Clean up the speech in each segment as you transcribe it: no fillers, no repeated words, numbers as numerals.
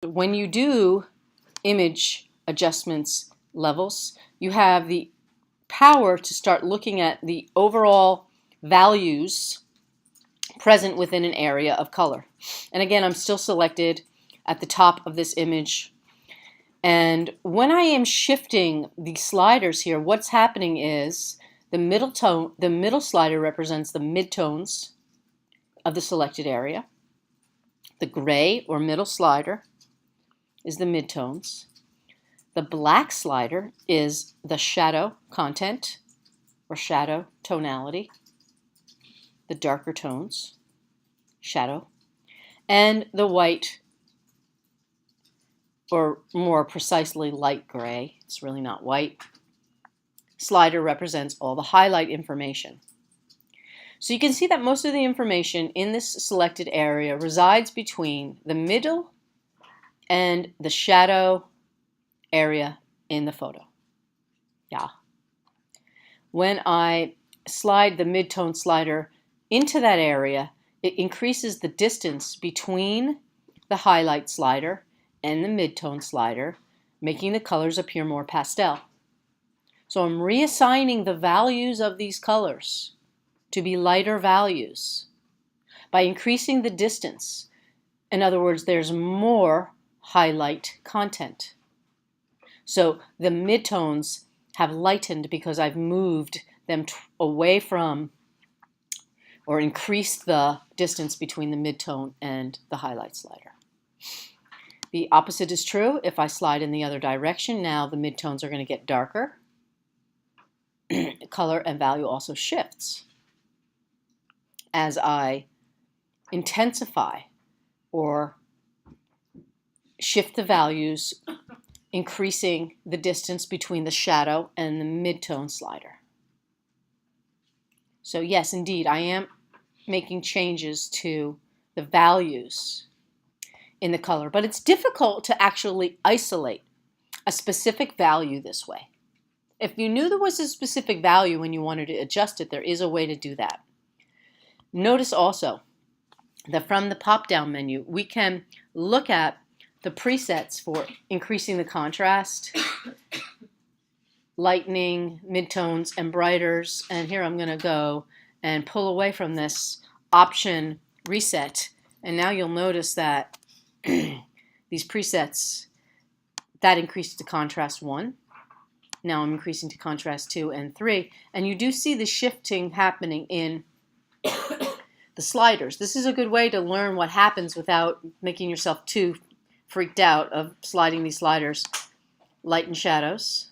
When you do image adjustments levels, you have the power to start looking at the overall values present within an area of color. And again, I'm still selected at the top of this image. And when I am shifting the sliders here, what's happening is the middle slider represents the midtones of the selected area. The gray or middle slider is the midtones. The black slider is the shadow content or shadow tonality, the darker tones, shadow, and the white, or more precisely light gray, it's really not white, slider represents all the highlight information. So you can see that most of the information in this selected area resides between the middle and the shadow area in the photo. Yeah. When I slide the midtone slider into that area, it increases the distance between the highlight slider and the midtone slider, making the colors appear more pastel. So I'm reassigning the values of these colors to be lighter values by increasing the distance. In other words, there's more highlight content. So the midtones have lightened because I've moved them away from or increased the distance between the midtone and the highlight slider. The opposite is true. If I slide in the other direction, now the midtones are going to get darker. Color and value also shifts as I intensify or shift the values, increasing the distance between the shadow and the midtone slider. So yes, indeed, I am making changes to the values in the color, but it's difficult to actually isolate a specific value this way. If you knew there was a specific value when you wanted to adjust it, there is a way to do that. Notice also that from the pop-down menu, we can look at the presets for increasing the contrast, lightening, midtones, and brighters. And here I'm going to go and pull away from this option reset. And now you'll notice that these presets, that increased to contrast 1. Now I'm increasing to contrast 2 and 3. And you do see the shifting happening in the sliders. This is a good way to learn what happens without making yourself too freaked out of sliding these sliders. Light and shadows.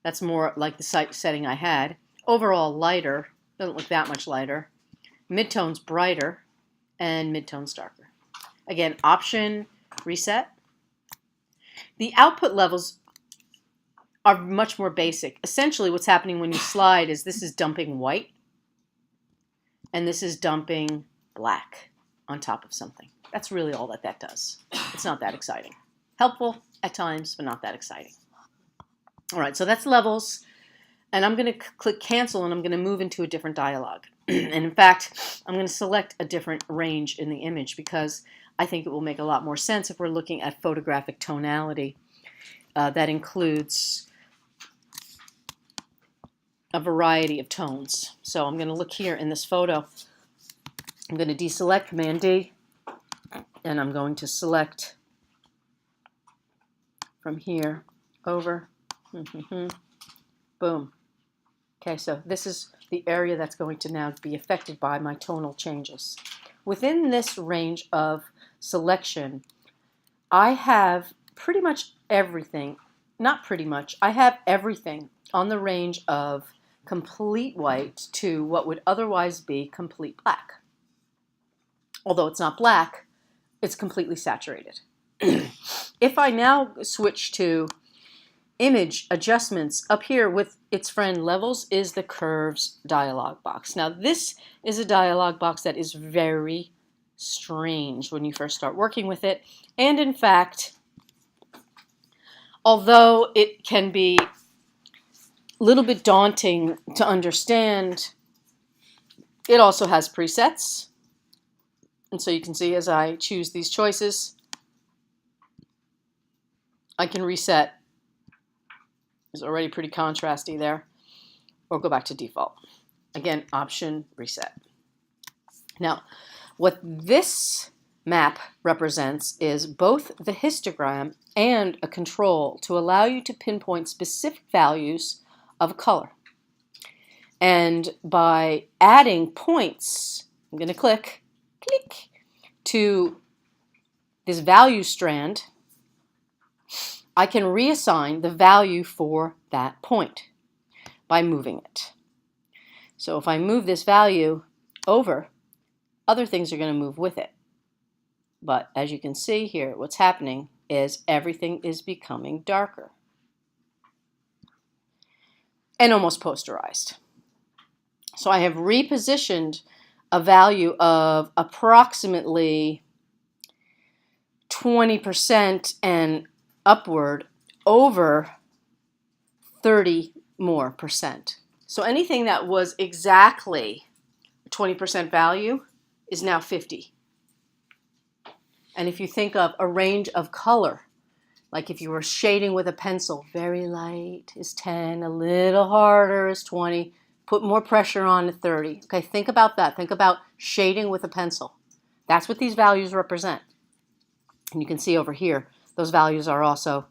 That's more like the setting I had. Overall lighter. Doesn't look that much lighter. Midtones brighter. And midtones darker. Again, option reset. The output levels are much more basic. Essentially what's happening when you slide is this is dumping white and this is dumping black on top of something. That's really all that that does. It's not that exciting. Helpful at times, but not that exciting. All right, so that's levels. And I'm going to click cancel and I'm going to move into a different dialog. And in fact, I'm going to select a different range in the image because I think it will make a lot more sense if we're looking at photographic tonality. That includes a variety of tones. So I'm going to look here in this photo. I'm going to deselect, Command D, and I'm going to select from here over. Boom. Okay, so this is the area that's going to now be affected by my tonal changes. Within this range of selection, I have pretty much everything, not pretty much, I have everything on the range of complete white to what would otherwise be complete black. Although it's not black, it's completely saturated. If I now switch to image adjustments, up here with its friend levels is the curves dialog box. Now this is a dialog box that is very strange when you first start working with it. And in fact, although it can be a little bit daunting to understand, it also has presets. And so you can see as I choose these choices, I can reset. It's already pretty contrasty there, or go back to default. Again, option reset. Now, what this map represents is both the histogram and a control to allow you to pinpoint specific values of color. And by adding points, I'm going to click to this value strand, I can reassign the value for that point by moving it. So if I move this value over, other things are going to move with it. But as you can see here, what's happening is everything is becoming darker and almost posterized. So I have repositioned a value of approximately 20% and upward over 30 more percent. So anything that was exactly 20% value is now 50. And if you think of a range of color, like if you were shading with a pencil, very light is 10, a little harder is 20, put more pressure on at 30. Okay, think about that. Think about shading with a pencil. That's what these values represent. And you can see over here, those values are also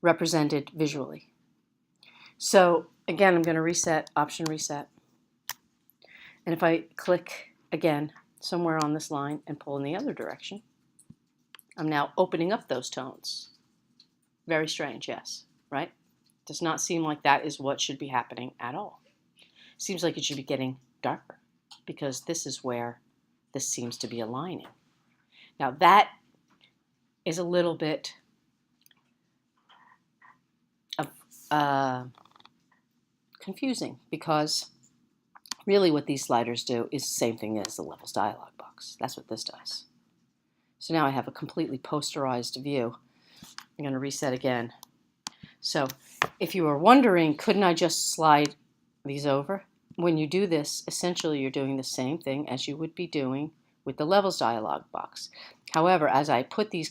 represented visually. So again, I'm going to reset, option reset. And if I click again somewhere on this line and pull in the other direction, I'm now opening up those tones. Very strange, yes, right? Does not seem like that is what should be happening at all. Seems like it should be getting darker because this is where this seems to be aligning. Now that is a little bit of confusing because really what these sliders do is the same thing as the levels dialog box. That's what this does. So now I have a completely posterized view. I'm going to reset again. So if you were wondering, couldn't I just slide these over? When you do this, essentially you're doing the same thing as you would be doing with the levels dialog box. However, as I put these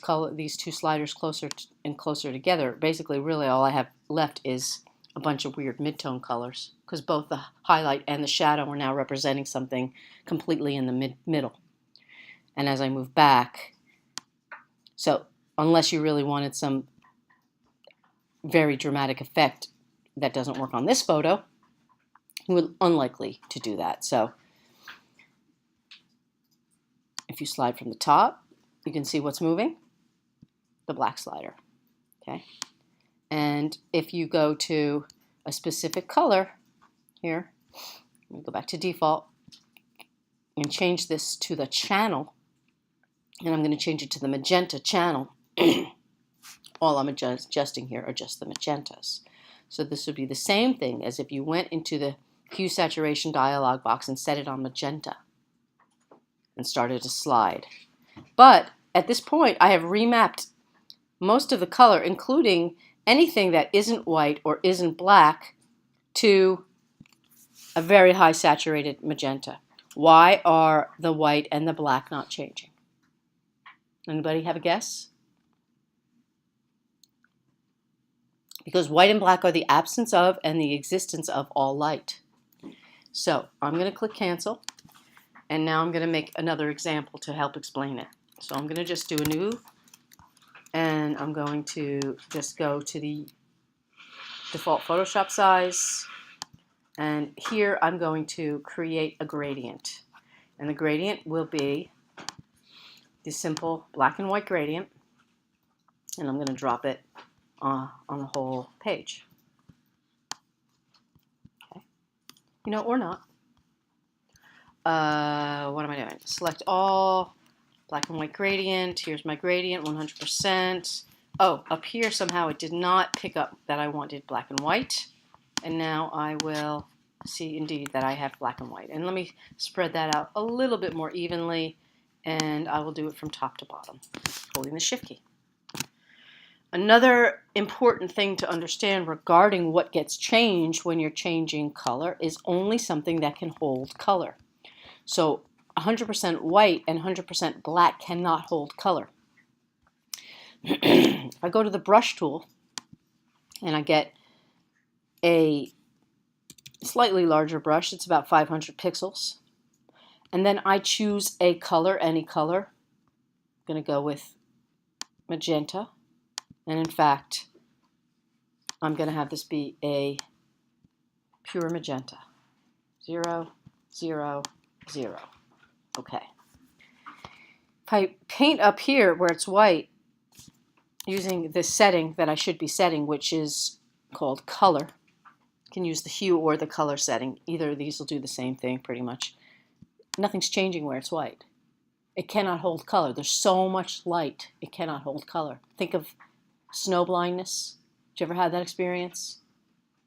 two sliders closer and closer together, basically really all I have left is a bunch of weird mid-tone colors because both the highlight and the shadow are now representing something completely in the middle. And as I move back, so unless you really wanted some very dramatic effect that doesn't work on this photo, you would unlikely to do that. So if you slide from the top, you can see what's moving, the black slider, okay? And if you go to a specific color here, let me go back to default and change this to the channel, and I'm going to change it to the magenta channel. All I'm adjusting here are just the magentas. So this would be the same thing as if you went into the hue saturation dialog box and set it on magenta and started to slide. But at this point, I have remapped most of the color, including anything that isn't white or isn't black, to a very high saturated magenta. Why are the white and the black not changing? Anybody have a guess? Because white and black are the absence of and the existence of all light. So I'm going to click cancel, and now I'm going to make another example to help explain it. So I'm going to just do a new, and I'm going to just go to the default Photoshop size, and here I'm going to create a gradient. And the gradient will be the simple black and white gradient, and I'm going to drop it on the whole page. Okay. You know, or not. What am I doing? Select all, black and white gradient. Here's my gradient, 100%. Oh, up here somehow it did not pick up that I wanted black and white. And now I will see indeed that I have black and white. And let me spread that out a little bit more evenly, and I will do it from top to bottom, holding the Shift key. Another important thing to understand regarding what gets changed when you're changing color is only something that can hold color. So 100% white and 100% black cannot hold color. If I go to the brush tool and I get a slightly larger brush, it's about 500 pixels, and then I choose a color, any color. I'm going to go with magenta, and in fact, I'm going to have this be a pure magenta. 0, 0, 0. Okay. If I paint up here where it's white, using this setting that I should be setting, which is called color, you can use the hue or the color setting. Either of these will do the same thing pretty much. Nothing's changing where it's white. It cannot hold color. There's so much light, it cannot hold color. Think of snow blindness. Did you ever have that experience?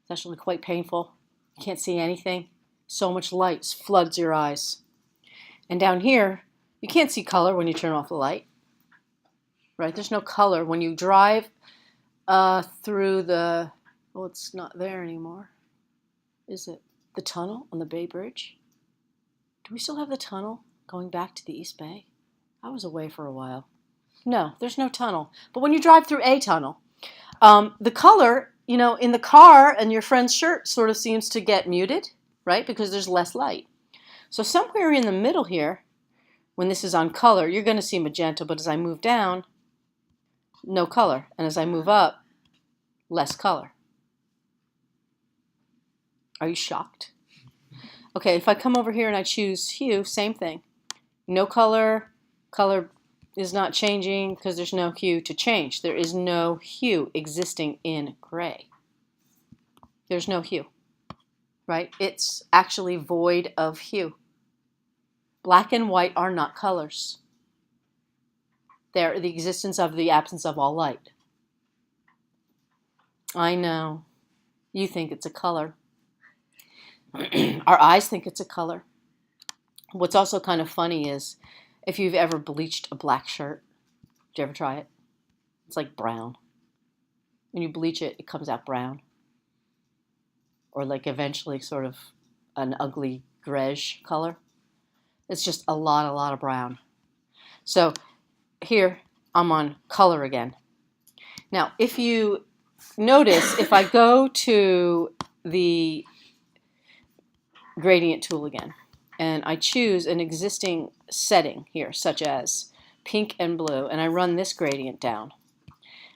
It's actually quite painful. You can't see anything. So much light floods your eyes. And down here, you can't see color when you turn off the light. Right? There's no color. When you drive through the, oh, it's not there anymore. Is it the tunnel on the Bay Bridge? Do we still have the tunnel going back to the East Bay? I was away for a while. No, there's no tunnel. But when you drive through a tunnel, the color, you know, in the car and your friend's shirt sort of seems to get muted, right? Because there's less light. So somewhere in the middle here, when this is on color, you're going to see magenta, but as I move down, no color. And as I move up, less color. Are you shocked? Okay, if I come over here and I choose hue, same thing. No color. Color is not changing because there's no hue to change. There is no hue existing in gray. There's no hue, right? It's actually void of hue. Black and white are not colors. They're the existence of the absence of all light. I know. You think it's a color. Our eyes think it's a color. What's also kind of funny is if you've ever bleached a black shirt. Did you ever try it? It's like brown. When you bleach it, it comes out brown. Or like eventually sort of an ugly greige color. It's just a lot of brown. So here I'm on color again. Now, if you notice, if I go to the gradient tool again, and I choose an existing setting here, such as pink and blue, and I run this gradient down,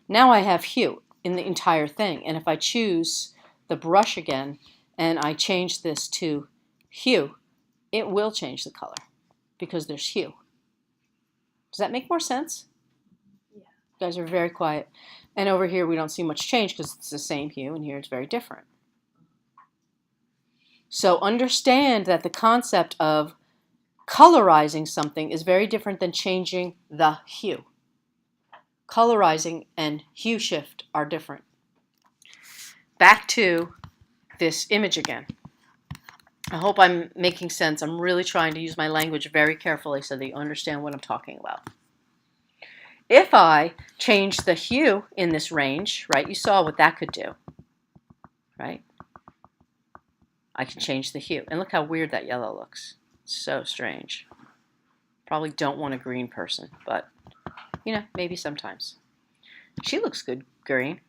now I have hue in the entire thing. And if I choose the brush again, and I change this to hue, it will change the color because there's hue. Does that make more sense? Yeah. You guys are very quiet. And over here we don't see much change because it's the same hue, and here it's very different. So understand that the concept of colorizing something is very different than changing the hue. Colorizing and hue shift are different. Back to this image again. I hope I'm making sense. I'm really trying to use my language very carefully so that you understand what I'm talking about. If I change the hue in this range, right, you saw what that could do, right? I can change the hue. And look how weird that yellow looks. So strange. Probably don't want a green person, but, you know, maybe sometimes. She looks good green.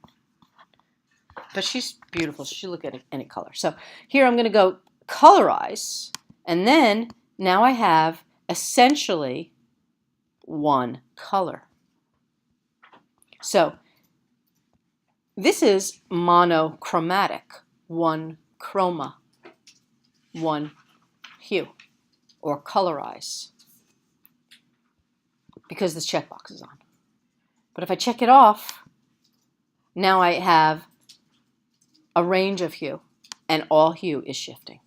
But she's beautiful. She look at any color. So here I'm going to go colorize. And then now I have essentially one color. So this is monochromatic. One chroma. One hue. Or colorize. Because this checkbox is on. But if I check it off, now I have a range of hue, and all hue is shifting.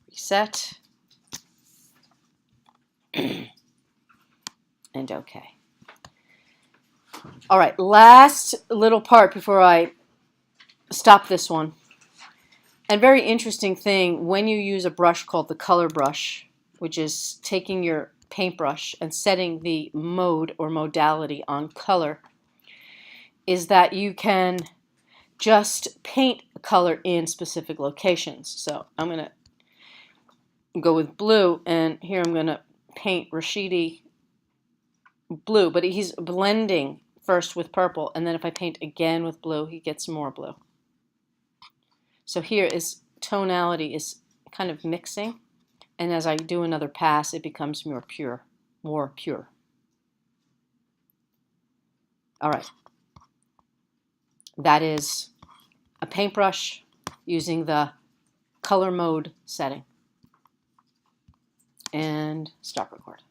Reset. And okay. All right, last little part before I stop this one. And very interesting thing, when you use a brush called the color brush, which is taking your paintbrush and setting the mode or modality on color, is that you can just paint color in specific locations. So I'm going to go with blue, and here I'm going to paint Rashidi blue, but he's blending first with purple, and then if I paint again with blue, he gets more blue. So here is tonality is kind of mixing, and as I do another pass, it becomes more pure, more pure. All right. That is a paintbrush using the color mode setting. And stop record.